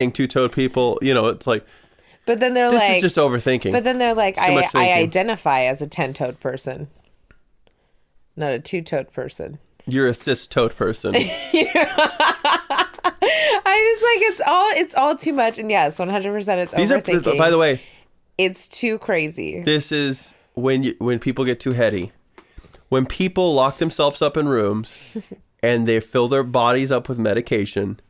two-toed people. You know, it's like, But then they're this like, is just overthinking. But then they're like, Too much I thinking. identify as a 10-toed person, not a 2-toed person. You're a cis-toed person. I just like it's all too much. And yes, 100% it's overthinking. By the way, it's too crazy. this is when people get too heady. When people lock themselves up in rooms and they fill their bodies up with medication,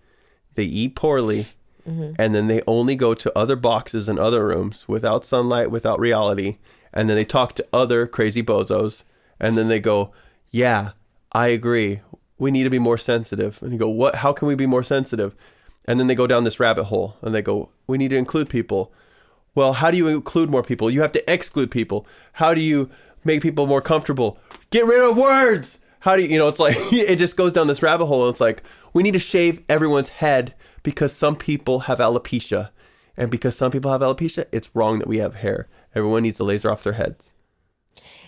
they eat poorly, and then they only go to other boxes and other rooms without sunlight, without reality, and then they talk to other crazy bozos, and then they go, yeah, I agree. We need to be more sensitive. And you go, what? How can we be more sensitive? And then they go down this rabbit hole and they go, we need to include people. Well, how do you include more people? You have to exclude people. How do you make people more comfortable? Get rid of words. How do you, it's like, it just goes down this rabbit hole. And it's like, we need to shave everyone's head because some people have alopecia. And because some people have alopecia, it's wrong that we have hair. Everyone needs to laser off their heads.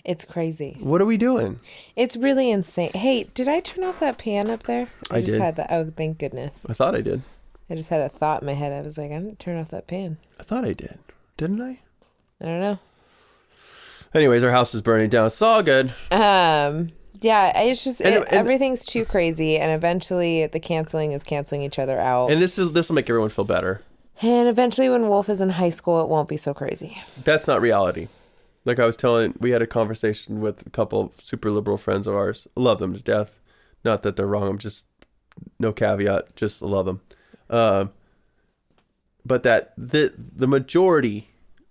It's crazy. What are we doing? It's really insane. Hey, did I turn off that pan up there? I just did. had that. Oh, thank goodness. I thought I did. I just had a thought in my head. I was like, I didn't turn off that pan. I thought I did. Didn't I? I don't know. Anyways, our house is burning down. It's all good. Yeah, it's just And everything's too crazy, and eventually the canceling is canceling each other out. And this will make everyone feel better. And eventually, when Wolf is in high school, it won't be so crazy. That's not reality. Like I was telling, we had a conversation with a couple of super liberal friends of ours. I love them to death. Not that they're wrong. I'm just, no caveat, just love them. But that the majority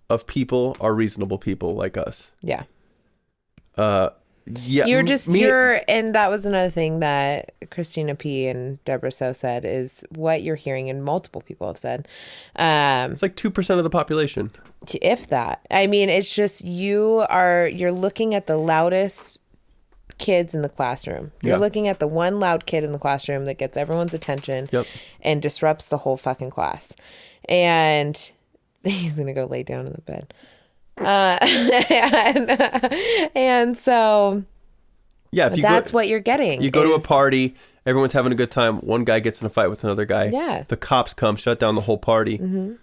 of people are reasonable people like us. Yeah. Yeah. And that was another thing that Christina P. and Deborah So said is what you're hearing, and multiple people have said. It's like 2% of the population. If that. I mean, it's just you're looking at the loudest kids in the classroom. You're looking at the one loud kid in the classroom that gets everyone's attention and disrupts the whole fucking class. And he's going to go lay down in the bed. And so that's what you're getting. You go to a party, everyone's having a good time. One guy gets in a fight with another guy. Yeah. The cops come, shut down the whole party. Mm-hmm.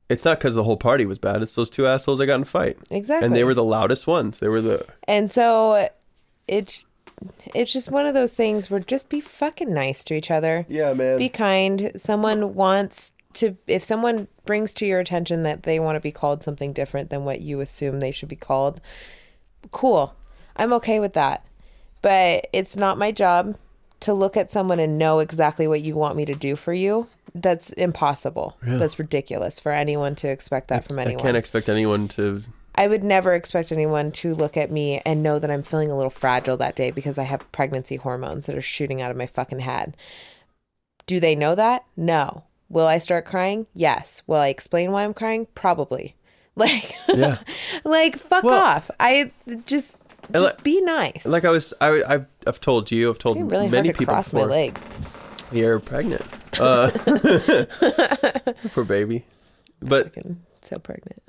It's not because the whole party was bad. It's those two assholes that got in a fight. Exactly. And they were the loudest ones. And so it's just one of those things where just be fucking nice to each other. Yeah, man. Be kind. If someone brings to your attention that they want to be called something different than what you assume they should be called, cool. I'm okay with that. But it's not my job to look at someone and know exactly what you want me to do for you. That's impossible. Yeah. That's ridiculous for anyone to expect that from anyone. I can't expect anyone to... I would never expect anyone to look at me and know that I'm feeling a little fragile that day because I have pregnancy hormones that are shooting out of my fucking head. Do they know that? No. Will I start crying? Yes. Will I explain why I'm crying? Probably. Like, yeah. Like, fuck off. I just be nice. Like I've told you, I've told really many hard to people cross before. my leg. You're pregnant. Poor baby. But so pregnant.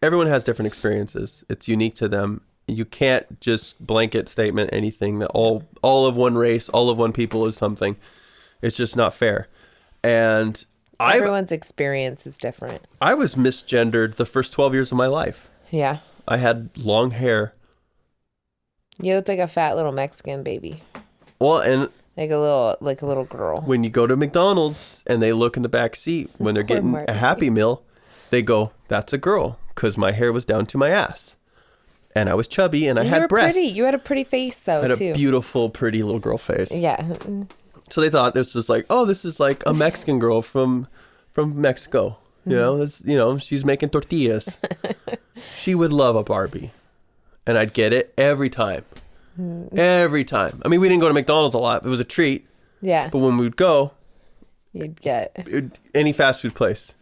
Everyone has different experiences. It's unique to them. You can't just blanket statement anything that all of one race, all of one people is something. It's just not fair. And everyone's experience is different. I was misgendered the first 12 years of my life. Yeah. I had long hair. You looked like a fat little Mexican baby. Well, and like a little girl. When you go to McDonald's and they look in the back seat when they're getting a Happy Meal, they go, "That's a girl," because my hair was down to my ass, and I was chubby and I had breasts. Pretty. You had a pretty face though. I had a beautiful, pretty little girl face. Yeah. So they thought this was like, oh, this is like a Mexican girl from Mexico. You know, she's making tortillas. She would love a Barbie, and I'd get it every time. Every time. I mean, we didn't go to McDonald's a lot. It was a treat. Yeah. But when we'd go, you'd get any fast food place.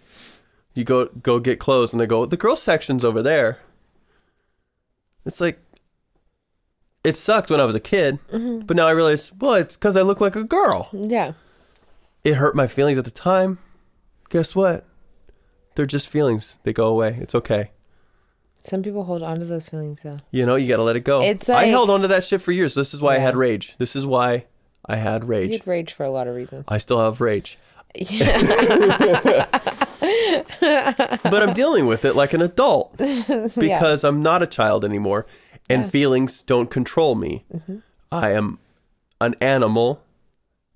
You go get clothes, and they go, the girls section's over there. It's like, it sucked when I was a kid, but now I realize, well, it's because I look like a girl. Yeah. It hurt my feelings at the time. Guess what? They're just feelings. They go away. It's okay. Some people hold on to those feelings, though. You know, you got to let it go. It's like, I held on to that shit for years. This is why I had rage. This is why I had rage. You had rage for a lot of reasons. I still have rage. But I'm dealing with it like an adult because I'm not a child anymore, and feelings don't control me. I am an animal,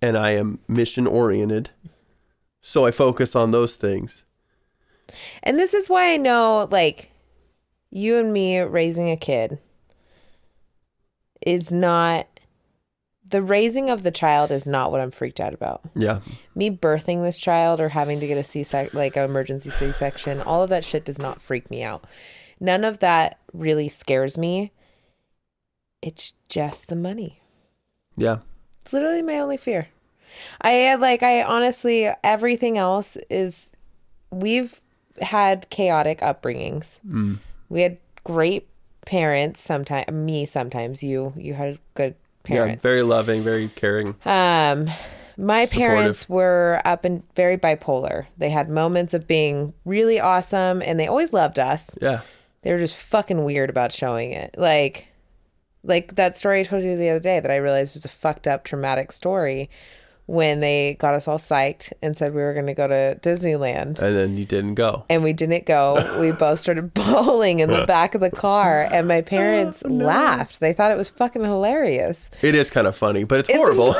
and I am mission oriented, so I focus on those things. And this is why I know, like, you and me raising a kid is not, the raising of the child is not what I'm freaked out about. Yeah. Me birthing this child or having to get a C-section, like an emergency C-section, all of that shit does not freak me out. None of that really scares me. It's just the money. Yeah. It's literally my only fear. I honestly, everything else is, we've had chaotic upbringings. We had great parents sometimes. You had good parents. Yeah, very loving, very caring. My parents were up and very bipolar. They had moments of being really awesome, and they always loved us. Yeah. They were just fucking weird about showing it. Like that story I told you the other day that I realized is a fucked up, traumatic story, when they got us all psyched and said we were going to go to Disneyland. And then you didn't go. And we didn't go. We both started bawling in the back of the car, and my parents laughed. They thought it was fucking hilarious. It is kind of funny, but it's horrible.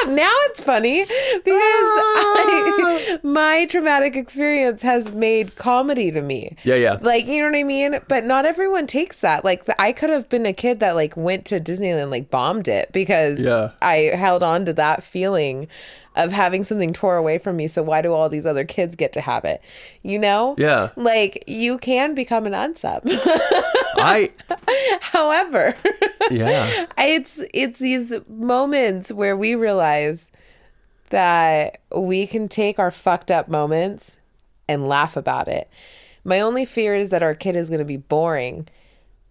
Now it's funny because my traumatic experience has made comedy to me. Yeah. Like, you know what I mean? But not everyone takes that. Like, I could have been a kid that like went to Disneyland, like bombed it because I held on to that feeling of having something tore away from me. So why do all these other kids get to have it? You know? Yeah. Like, you can become an unsub. However, it's these moments where we realize that we can take our fucked up moments and laugh about it. My only fear is that our kid is going to be boring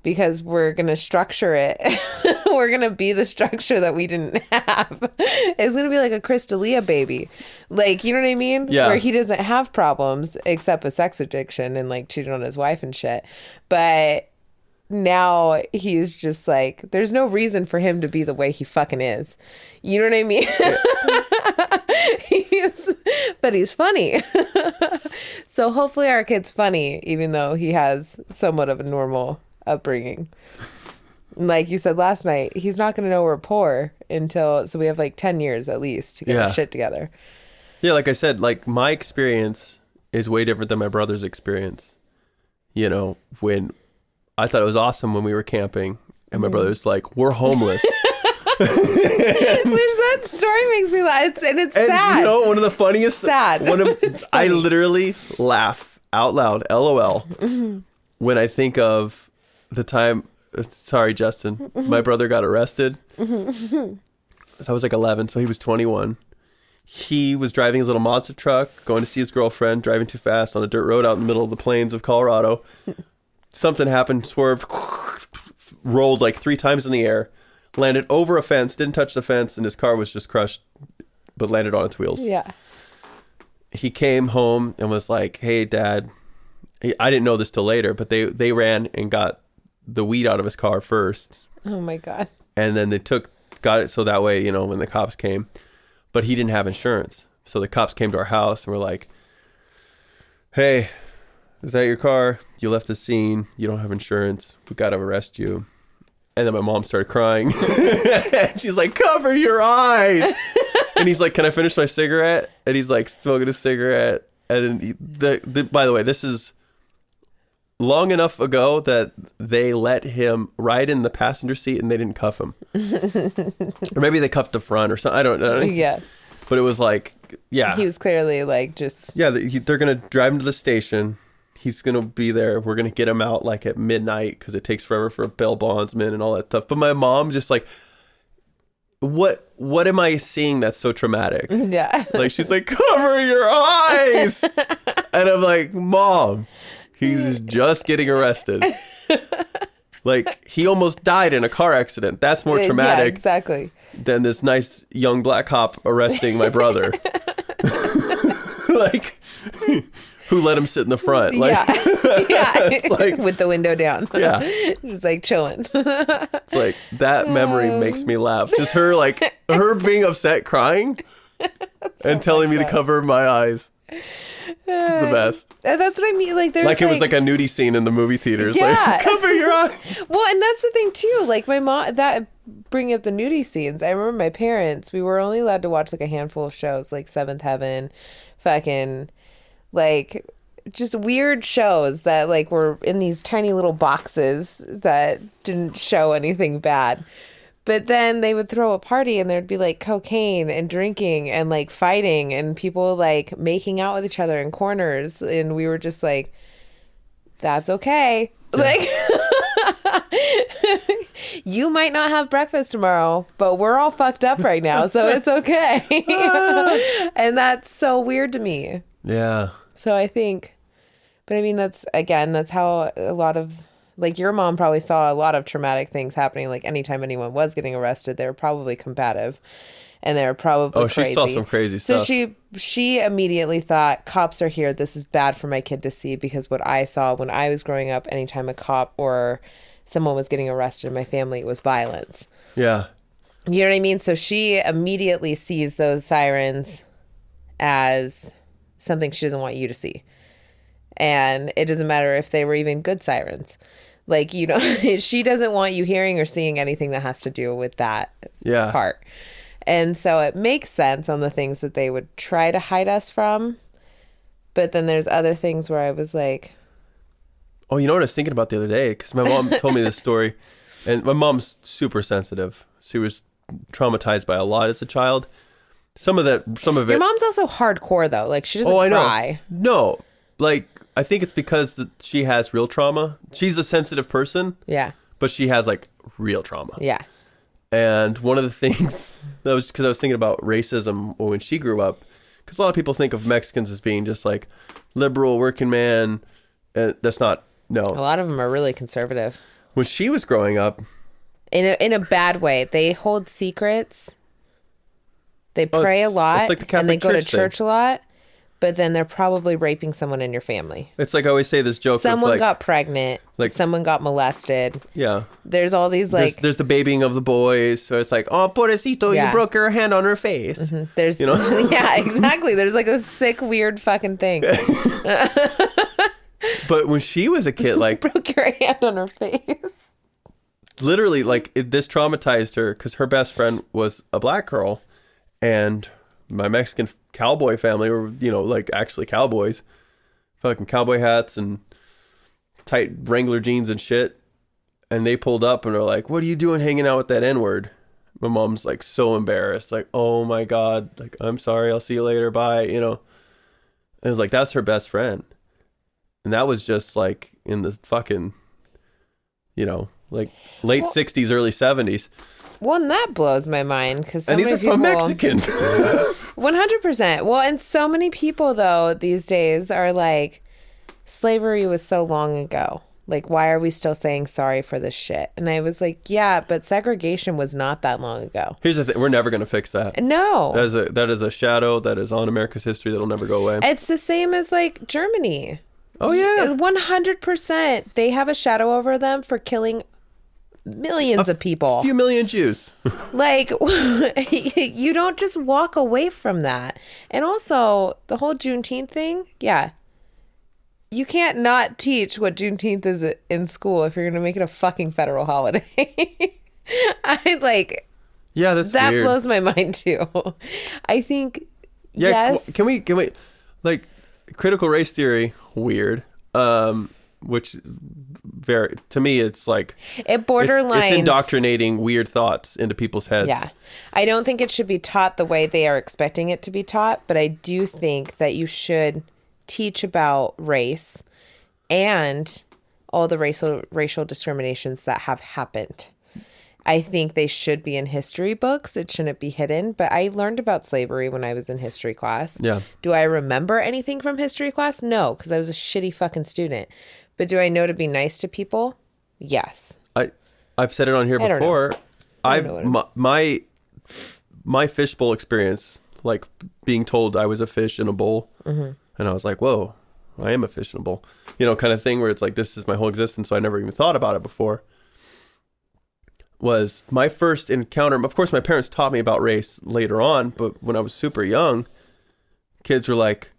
because we're going to structure it. We're going to be the structure that we didn't have. It's going to be like a Chris D'Elia baby. Like, you know what I mean? Yeah. Where he doesn't have problems except with sex addiction and like cheating on his wife and shit. But now he's just like, there's no reason for him to be the way he fucking is. You know what I mean? But he's funny. So hopefully our kid's funny, even though he has somewhat of a normal upbringing. Like you said last night, he's not going to know we're poor so we have like 10 years at least to get our shit together. Yeah, like I said, like my experience is way different than my brother's experience. You know, when I thought it was awesome when we were camping and my brother's like, we're homeless. Which that story makes me laugh. It's sad. You know, one of the funniest. Sad. I literally laugh out loud, LOL, when I think of the time. Sorry, Justin. My brother got arrested. So I was like 11, so he was 21. He was driving his little Mazda truck, going to see his girlfriend, driving too fast on a dirt road out in the middle of the plains of Colorado. Something happened, swerved, rolled like 3 times in the air, landed over a fence, didn't touch the fence, and his car was just crushed, but landed on its wheels. Yeah. He came home and was like, hey, Dad. I didn't know this till later, but they ran and got the weed out of his car first. Oh, my God. And then they got it so that way, you know, when the cops came. But he didn't have insurance. So the cops came to our house and were like, hey, is that your car? You left the scene. You don't have insurance. We got to arrest you. And then my mom started crying. And she's like, cover your eyes. And he's like, can I finish my cigarette? And he's like smoking a cigarette. And then by the way, this is long enough ago that they let him ride in the passenger seat and they didn't cuff him. Or maybe they cuffed the front or something. I don't know. Yeah. But it was like, yeah. He was clearly like just... Yeah, they're going to drive him to the station. He's going to be there. We're going to get him out like at midnight because it takes forever for a bail bondsman and all that stuff. But my mom just like, what am I seeing that's so traumatic? Yeah. Like, she's like, cover your eyes. And I'm like, Mom, he's just getting arrested. Like, he almost died in a car accident. That's more traumatic. Yeah, exactly. Than this nice young black cop arresting my brother. Like, who let him sit in the front? Like, yeah. It's like, with the window down. Yeah. Just like chilling. It's like, that memory makes me laugh. Just her being upset, crying. and telling me to cover my eyes. It's the best. That's what I mean. Like, there's like it was like a nudie scene in the movie theaters. Yeah. Like, cover your eyes. Well, and that's the thing too. Like my mom, that bringing up the nudie scenes. I remember my parents. We were only allowed to watch like a handful of shows, like Seventh Heaven, fucking, like just weird shows that like were in these tiny little boxes that didn't show anything bad. But then they would throw a party and there'd be like cocaine and drinking and like fighting and people like making out with each other in corners. And we were just like, that's okay. Yeah. Like, you might not have breakfast tomorrow, but we're all fucked up right now. So it's okay. And that's so weird to me. Yeah. So I think, but I mean, that's how a lot of, like your mom probably saw a lot of traumatic things happening. Like anytime anyone was getting arrested, they were probably combative and they were probably crazy. She saw some crazy stuff. So she immediately thought, cops are here. This is bad for my kid to see, because what I saw when I was growing up, anytime a cop or someone was getting arrested in my family, it was violence. Yeah. You know what I mean? So she immediately sees those sirens as something she doesn't want you to see. And it doesn't matter if they were even good sirens. Like, you know, she doesn't want you hearing or seeing anything that has to do with that part. And so it makes sense on the things that they would try to hide us from. But then there's other things where I was like... Oh, you know what I was thinking about the other day? Because my mom told me this story. And my mom's super sensitive. She was traumatized by a lot as a child. Some of it... Your mom's also hardcore, though. Like, she doesn't cry. No. Like... I think it's because she has real trauma. She's a sensitive person. Yeah. But she has like real trauma. Yeah. And one of the things that was because I was thinking about racism when she grew up, because a lot of people think of Mexicans as being just like liberal working man. And that's not, no. A lot of them are really conservative. When she was growing up. In a bad way. They hold secrets. They pray a lot. Like the and they go to church a lot. But then they're probably raping someone in your family. It's like I always say this joke. Someone got pregnant. Like someone got molested. Yeah. There's all these like. There's the babying of the boys. So it's like, oh, pobrecito, you broke her hand on her face. Mm-hmm. There's, you know. Yeah, exactly. There's like a sick, weird fucking thing. But when she was a kid, like. Broke your hand on her face. Literally, like this traumatized her because her best friend was a black girl, and my Mexican cowboy family were, you know, like actually cowboys, fucking cowboy hats and tight Wrangler jeans and shit. And they pulled up and are like, what are you doing hanging out with that N-word? My mom's like so embarrassed, like, oh my God, like, I'm sorry, I'll see you later, bye, you know. And it was like, that's her best friend. And that was just like in the fucking, you know, like late 60s, early 70s. Well, and that blows my mind because and these are from Mexicans. 100%. Well, and so many people though these days are like, slavery was so long ago. Like, why are we still saying sorry for this shit? And I was like, yeah, but segregation was not that long ago. Here's the thing: we're never going to fix that. No, that is a shadow that is on America's history that'll never go away. It's the same as like Germany. Oh yeah, 100%. They have a shadow over them for killing millions of people. A few million Jews. Like, you don't just walk away from that. And also, the whole Juneteenth thing, yeah. You can't not teach what Juneteenth is in school if you're going to make it a fucking federal holiday. Yeah, that's that weird. blows my mind too. I think, yes. Can we, like, critical race theory, weird. Which very, to me, it's like it borderlines. It's indoctrinating weird thoughts into people's heads. Yeah, I don't think it should be taught the way they are expecting it to be taught, but I do think that you should teach about race and all the racial discriminations that have happened. I think they should be in history books. It shouldn't be hidden. But I learned about slavery when I was in history class. Yeah. Do I remember anything from history class? No, because I was a shitty fucking student. But do I know to be nice to people? Yes. I've said it on here before. My fishbowl experience, like being told I was a fish in a bowl, and I was like, whoa, I am a fish in a bowl, you know, kind of thing where it's like, this is my whole existence, so I never even thought about it before. was my first encounter. Of course, my parents taught me about race later on, but when I was super young, kids were like,